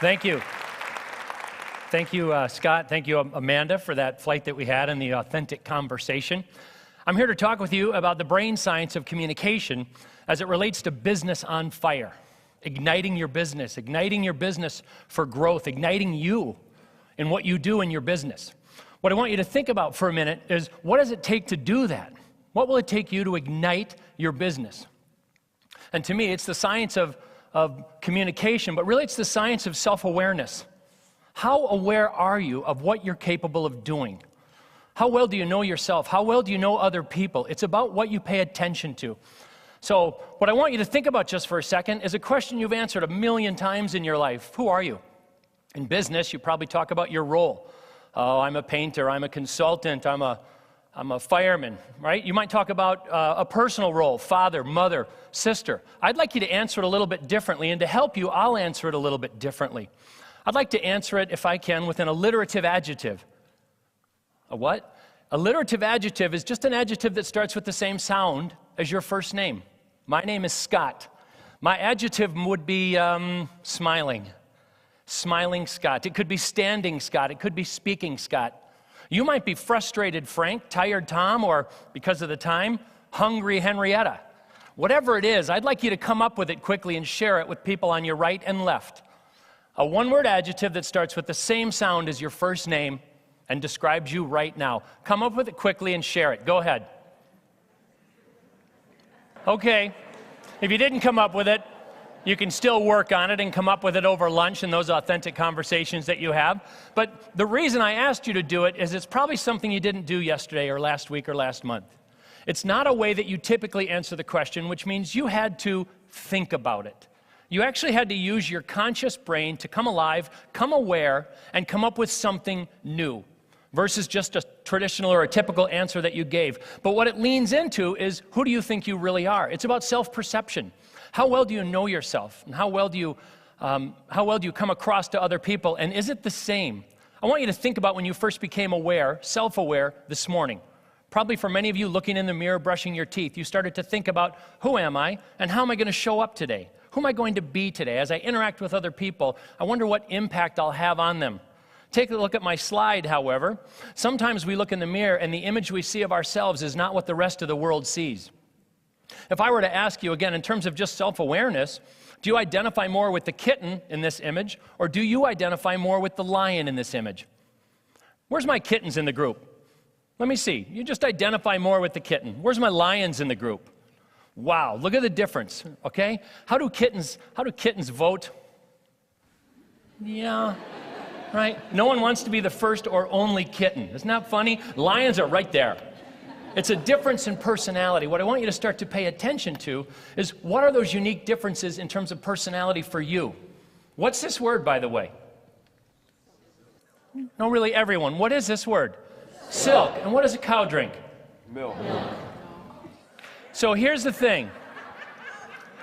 Thank you. Thank you, Scott. Thank you, Amanda, for that flight that we had and the authentic conversation. I'm here to talk with you about the brain science of communication as it relates to business on fire, igniting your business for growth, igniting you in what you do in your business. What I want you to think about for a minute is, what does it take to do that? What will it take you to ignite your business? And to me, it's the science of communication, but really it's the science of self-awareness. How aware are you of what you're capable of doing? How well do you know yourself? How well do you know other people? It's about what you pay attention to. So what I want you to think about just for a second is a question you've answered 1,000,000 times in your life. Who are you? In business, you probably talk about your role. Oh, I'm a painter, I'm a consultant, I'm a fireman, right? You might talk about a personal role, father, mother, sister. I'd like you to answer it a little bit differently, and to help you, I'll answer it a little bit differently. I'd like to answer it, if I can, with an alliterative adjective. A what? Alliterative adjective is just an adjective that starts with the same sound as your first name. My name is Scott. My adjective would be smiling. Smiling Scott. It could be standing Scott. It could be speaking Scott. You might be frustrated Frank, tired Tom, or, because of the time, hungry Henrietta. Whatever it is, I'd like you to come up with it quickly and share it with people on your right and left. A one-word adjective that starts with the same sound as your first name and describes you right now. Come up with it quickly and share it. Go ahead. Okay. If you didn't come up with it, you can still work on it and come up with it over lunch in those authentic conversations that you have. But the reason I asked you to do it is it's probably something you didn't do yesterday or last week or last month. It's not a way that you typically answer the question, which means you had to think about it. You actually had to use your conscious brain to come alive, come aware, and come up with something new versus just a traditional or a typical answer that you gave. But what it leans into is, who do you think you really are? It's about self-perception. How well do you know yourself? And how well do you come across to other people? And is it the same? I want you to think about when you first became aware, self-aware, this morning. Probably for many of you, looking in the mirror, brushing your teeth, you started to think about, who am I and how am I going to show up today? Who am I going to be today? As I interact with other people, I wonder what impact I'll have on them. Take a look at my slide, however. Sometimes we look in the mirror and the image we see of ourselves is not what the rest of the world sees. If I were to ask you again, in terms of just self-awareness, do you identify more with the kitten in this image, or do you identify more with the lion in this image? Where's my kittens in the group? Let me see. You just identify more with the kitten. Where's my lions in the group? Wow, look at the difference, okay? How do kittens vote? Yeah, right? No one wants to be the first or only kitten. Isn't that funny? Lions are right there. It's a difference in personality. What I want you to start to pay attention to is, what are those unique differences in terms of personality for you? What's this word, by the way? No, really everyone. What is this word? Silk. And what does a cow drink? Milk. So here's the thing,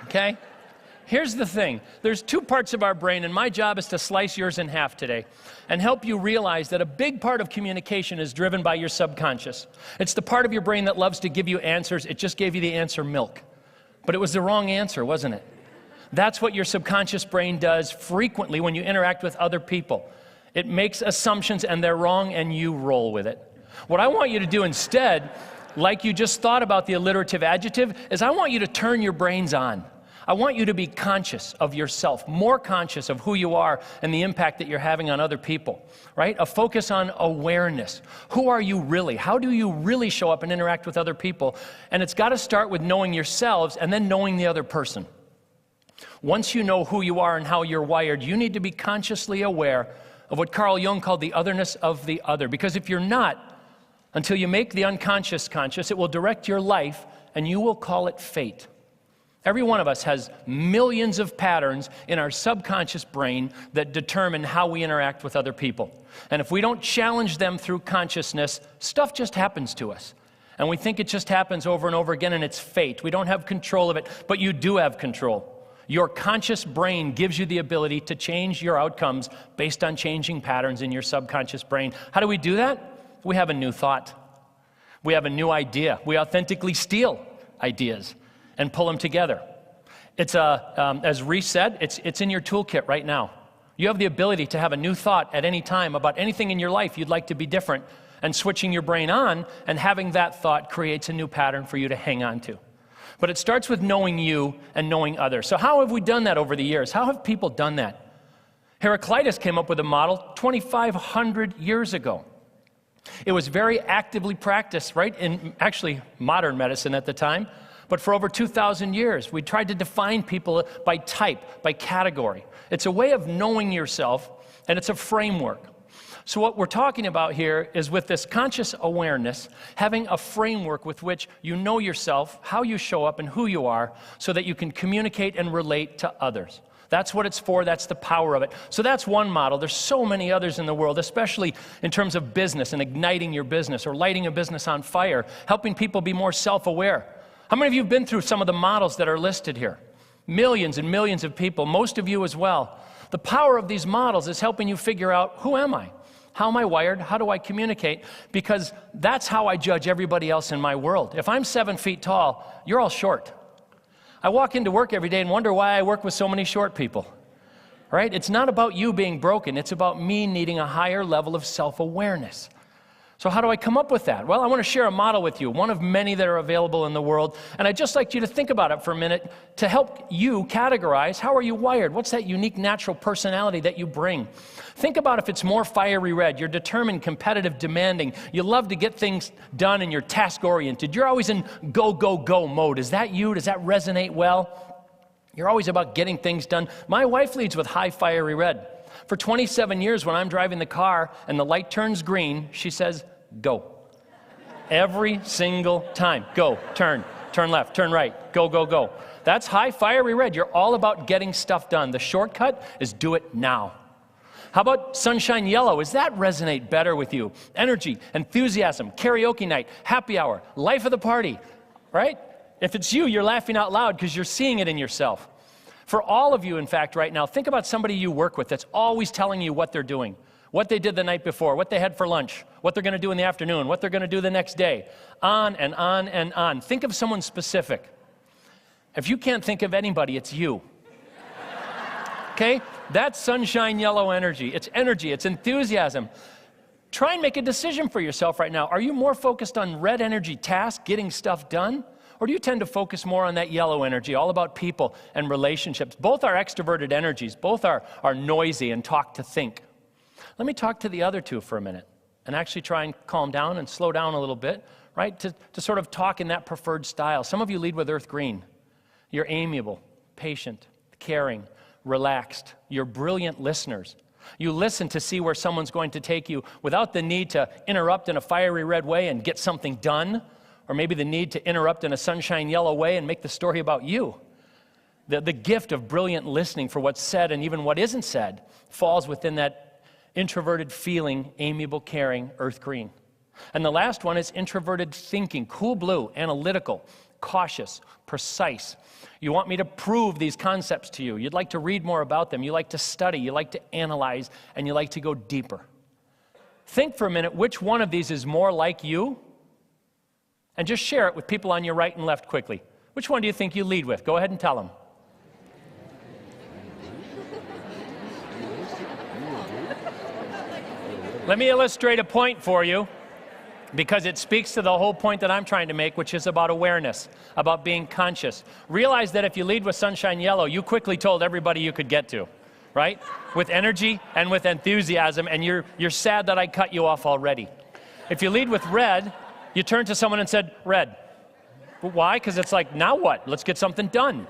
okay? Here's the thing. There's two parts of our brain, and my job is to slice yours in half today and help you realize that a big part of communication is driven by your subconscious. It's the part of your brain that loves to give you answers. It just gave you the answer milk. But it was the wrong answer, wasn't it? That's what your subconscious brain does frequently when you interact with other people. It makes assumptions, and they're wrong, and you roll with it. What I want you to do instead, like you just thought about the alliterative adjective, is I want you to turn your brains on. I want you to be conscious of yourself, more conscious of who you are and the impact that you're having on other people, right? A focus on awareness. Who are you really? How do you really show up and interact with other people? And it's got to start with knowing yourselves and then knowing the other person. Once you know who you are and how you're wired, you need to be consciously aware of what Carl Jung called the otherness of the other. Because if you're not, until you make the unconscious conscious, it will direct your life and you will call it fate. Every one of us has millions of patterns in our subconscious brain that determine how we interact with other people. And if we don't challenge them through consciousness, stuff just happens to us. And we think it just happens over and over again, and it's fate. We don't have control of it, but you do have control. Your conscious brain gives you the ability to change your outcomes based on changing patterns in your subconscious brain. How do we do that? We have a new thought. We have a new idea. We authentically steal ideas and pull them together. It's as Reese said, it's in your toolkit right now. You have the ability to have a new thought at any time about anything in your life you'd like to be different, and switching your brain on and having that thought creates a new pattern for you to hang on to. But it starts with knowing you and knowing others. So how have we done that over the years? How have people done that? Heraclitus came up with a model 2,500 years ago. It was very actively practiced, right, in actually modern medicine at the time. But for over 2,000 years, we tried to define people by type, by category. It's a way of knowing yourself, and it's a framework. So what we're talking about here is with this conscious awareness, having a framework with which you know yourself, how you show up, and who you are, so that you can communicate and relate to others. That's what it's for. That's the power of it. So that's one model. There's so many others in the world, especially in terms of business and igniting your business or lighting a business on fire, helping people be more self-aware. How many of you have been through some of the models that are listed here? Millions and millions of people, most of you as well. The power of these models is helping you figure out, who am I? How am I wired? How do I communicate? Because that's how I judge everybody else in my world. If I'm 7 feet tall, you're all short. I walk into work every day and wonder why I work with so many short people, right? It's not about you being broken. It's about me needing a higher level of self-awareness. So how do I come up with that? Well, I want to share a model with you, one of many that are available in the world. And I'd just like you to think about it for a minute to help you categorize, how are you wired? What's that unique natural personality that you bring? Think about if it's more fiery red. You're determined, competitive, demanding. You love to get things done and you're task-oriented. You're always in go, go, go mode. Is that you? Does that resonate well? You're always about getting things done. My wife leads with high fiery red. For 27 years, when I'm driving the car and the light turns green, she says, go. Every single time. Go, turn left, turn right, go, go, go. That's high fiery red. You're all about getting stuff done. The shortcut is do it now. How about sunshine yellow? Does that resonate better with you? Energy, enthusiasm, karaoke night, happy hour, life of the party, right? If it's you, you're laughing out loud because you're seeing it in yourself. For all of you, in fact, right now, think about somebody you work with that's always telling you what they're doing, what they did the night before, what they had for lunch, what they're going to do in the afternoon, what they're going to do the next day, on and on and on. Think of someone specific. If you can't think of anybody, it's you. Okay? That's sunshine yellow energy. It's energy. It's enthusiasm. Try and make a decision for yourself right now. Are you more focused on red energy task, getting stuff done? Or do you tend to focus more on that yellow energy, all about people and relationships? Both are extroverted energies. Both are noisy and talk to think. Let me talk to the other two for a minute and actually try and calm down and slow down a little bit, right? To sort of talk in that preferred style. Some of you lead with earth green. You're amiable, patient, caring, relaxed. You're brilliant listeners. You listen to see where someone's going to take you without the need to interrupt in a fiery red way and get something done, or maybe the need to interrupt in a sunshine yellow way and make the story about you. The gift of brilliant listening for what's said and even what isn't said falls within that introverted feeling, amiable, caring, earth green. And the last one is introverted thinking, cool blue, analytical, cautious, precise. You want me to prove these concepts to you. You'd like to read more about them. You like to study. You like to analyze. And you like to go deeper. Think for a minute which one of these is more like you. And just share it with people on your right and left quickly. Which one do you think you lead with? Go ahead and tell them. Let me illustrate a point for you, because it speaks to the whole point that I'm trying to make, which is about awareness, about being conscious. Realize that if you lead with sunshine yellow, you quickly told everybody you could get to, right? With energy and with enthusiasm, and you're sad that I cut you off already. If you lead with red, you turn to someone and said, red. Why? Because it's like, now what? Let's get something done.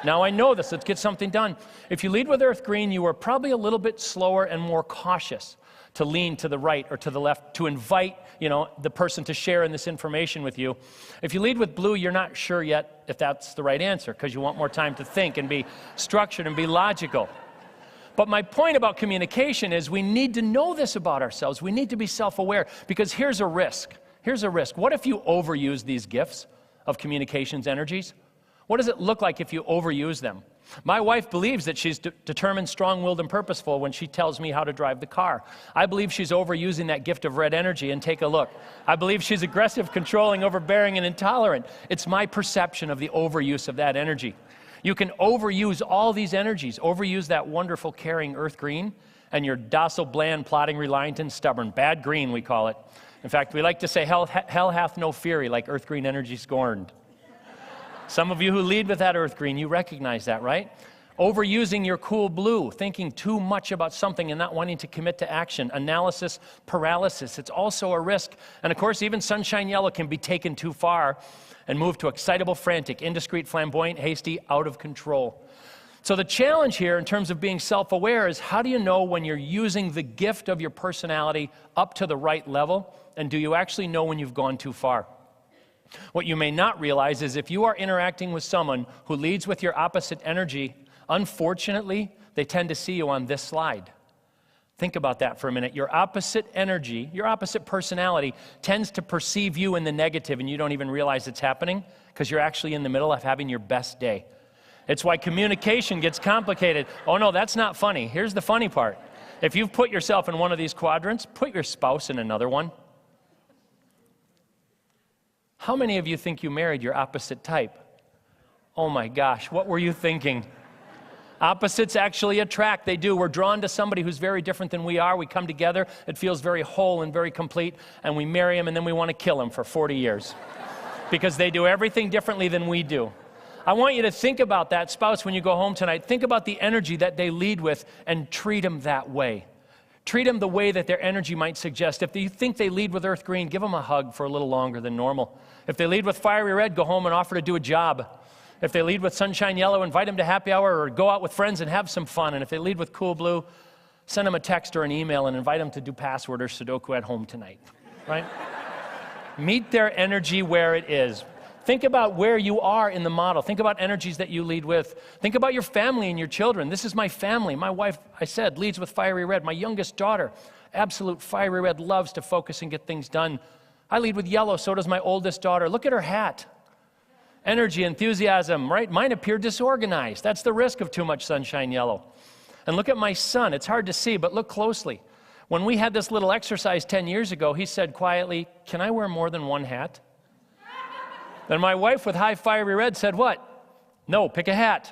Now I know this, let's get something done. If you lead with earth green, you are probably a little bit slower and more cautious to lean to the right or to the left, to invite, the person to share in this information with you. If you lead with blue, you're not sure yet if that's the right answer because you want more time to think and be structured and be logical. But my point about communication is we need to know this about ourselves. We need to be self-aware because here's a risk. Here's a risk. What if you overuse these gifts of communications energies? What does it look like if you overuse them? My wife believes that she's determined, strong-willed, and purposeful when she tells me how to drive the car. I believe she's overusing that gift of red energy, and take a look. I believe she's aggressive, controlling, overbearing, and intolerant. It's my perception of the overuse of that energy. You can overuse all these energies, overuse that wonderful, caring earth green, and your docile, bland, plodding, reliant, and stubborn. Bad green, we call it. In fact, we like to say, hell hath no fury, like earth green energy scorned. Some of you who lead with that earth green, you recognize that, right? Overusing your cool blue, thinking too much about something and not wanting to commit to action. Analysis paralysis, it's also a risk. And of course, even sunshine yellow can be taken too far and moved to excitable, frantic, indiscreet, flamboyant, hasty, out of control. So the challenge here in terms of being self-aware is, how do you know when you're using the gift of your personality up to the right level? And do you actually know when you've gone too far? What you may not realize is, if you are interacting with someone who leads with your opposite energy, unfortunately, they tend to see you on this slide. Think about that for a minute. Your opposite energy, your opposite personality tends to perceive you in the negative, and you don't even realize it's happening because you're actually in the middle of having your best day. It's why communication gets complicated. Oh no, that's not funny. Here's the funny part. If you've put yourself in one of these quadrants, put your spouse in another one. How many of you think you married your opposite type? Oh my gosh, what were you thinking? Opposites actually attract. They do. We're drawn to somebody who's very different than we are. We come together. It feels very whole and very complete. And we marry them, and then we want to kill them for 40 years because they do everything differently than we do. I want you to think about that spouse when you go home tonight. Think about the energy that they lead with and treat them that way. Treat them the way that their energy might suggest. If you think they lead with earth green, give them a hug for a little longer than normal. If they lead with fiery red, go home and offer to do a job. If they lead with sunshine yellow, invite them to happy hour or go out with friends and have some fun. And if they lead with cool blue, send them a text or an email and invite them to do password or Sudoku at home tonight, right? Meet their energy where it is. Think about where you are in the model. Think about energies that you lead with. Think about your family and your children. This is my family. My wife, I said, leads with fiery red. My youngest daughter, absolute fiery red, loves to focus and get things done. I lead with yellow, so does my oldest daughter. Look at her hat. Energy, enthusiasm, right? Mine appear disorganized. That's the risk of too much sunshine yellow. And look at my son. It's hard to see, but look closely. When we had this little exercise 10 years ago, he said quietly, "Can I wear more than one hat?" Then my wife with high fiery red said, "What?" "No, pick a hat."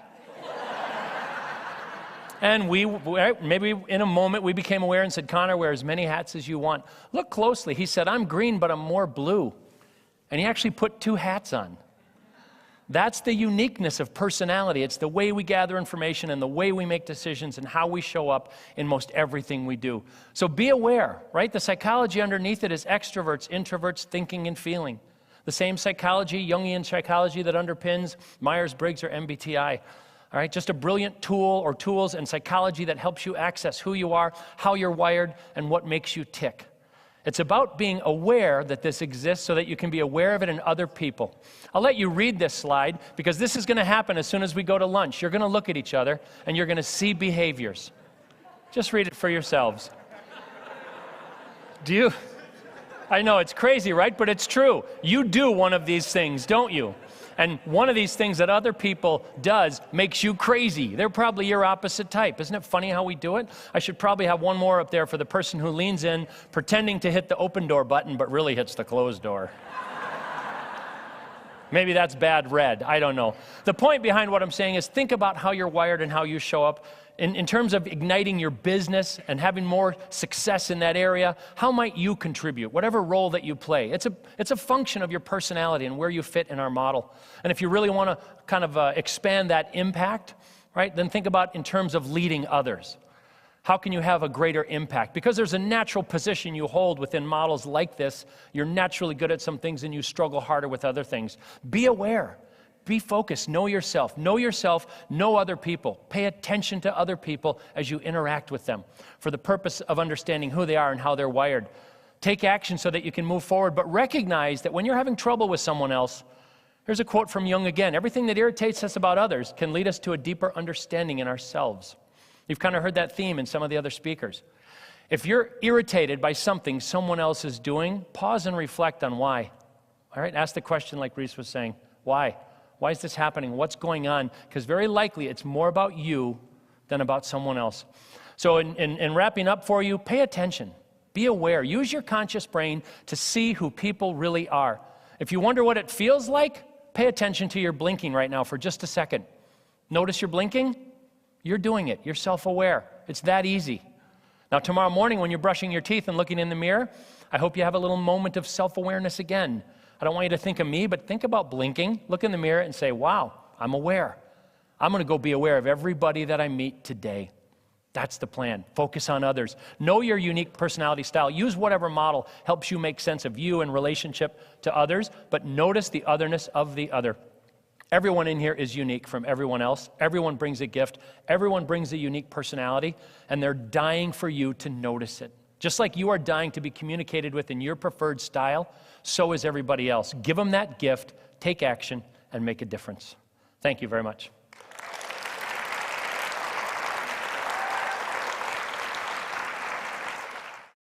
And maybe in a moment we became aware and said, "Connor, wear as many hats as you want." Look closely. He said, "I'm green, but I'm more blue." And he actually put 2 hats on. That's the uniqueness of personality. It's the way we gather information and the way we make decisions and how we show up in most everything we do. So be aware, right? The psychology underneath it is extroverts, introverts, thinking and feeling. The same psychology, Jungian psychology, that underpins Myers-Briggs or MBTI. All right, just a brilliant tool or tools and psychology that helps you access who you are, how you're wired, and what makes you tick. It's about being aware that this exists so that you can be aware of it in other people. I'll let you read this slide because this is going to happen as soon as we go to lunch. You're going to look at each other and you're going to see behaviors. Just read it for yourselves. Do you? I know, it's crazy, right? But it's true. You do one of these things, don't you? And one of these things that other people does makes you crazy. They're probably your opposite type. Isn't it funny how we do it? I should probably have one more up there for the person who leans in, pretending to hit the open door button, but really hits the closed door. Maybe that's bad red. I don't know. The point behind what I'm saying is, think about how you're wired and how you show up. In terms of igniting your business and having more success in that area, how might you contribute, whatever role that you play? It's a function of your personality and where you fit in our model. And if you really want to kind of expand that impact, right, then think about in terms of leading others. How can you have a greater impact? Because there's a natural position you hold within models like this. You're naturally good at some things and you struggle harder with other things. Be aware. Be focused. Know yourself. Know yourself. Know other people. Pay attention to other people as you interact with them for the purpose of understanding who they are and how they're wired. Take action so that you can move forward, but recognize that when you're having trouble with someone else, here's a quote from Jung again, everything that irritates us about others can lead us to a deeper understanding in ourselves. You've kind of heard that theme in some of the other speakers. If you're irritated by something someone else is doing, pause and reflect on why. All right, ask the question like Reese was saying, why? Why is this happening? What's going on? Because very likely it's more about you than about someone else. So in wrapping up for you, pay attention. Be aware. Use your conscious brain to see who people really are. If you wonder what it feels like, pay attention to your blinking right now for just a second. Notice you're blinking? You're doing it. You're self-aware. It's that easy. Now, tomorrow morning when you're brushing your teeth and looking in the mirror, I hope you have a little moment of self-awareness again. I don't want you to think of me, but think about blinking. Look in the mirror and say, wow, I'm aware. I'm going to go be aware of everybody that I meet today. That's the plan. Focus on others. Know your unique personality style. Use whatever model helps you make sense of you in relationship to others, but notice the otherness of the other. Everyone in here is unique from everyone else. Everyone brings a gift. Everyone brings a unique personality, and they're dying for you to notice it. Just like you are dying to be communicated with in your preferred style, so is everybody else. Give them that gift, take action, and make a difference. Thank you very much.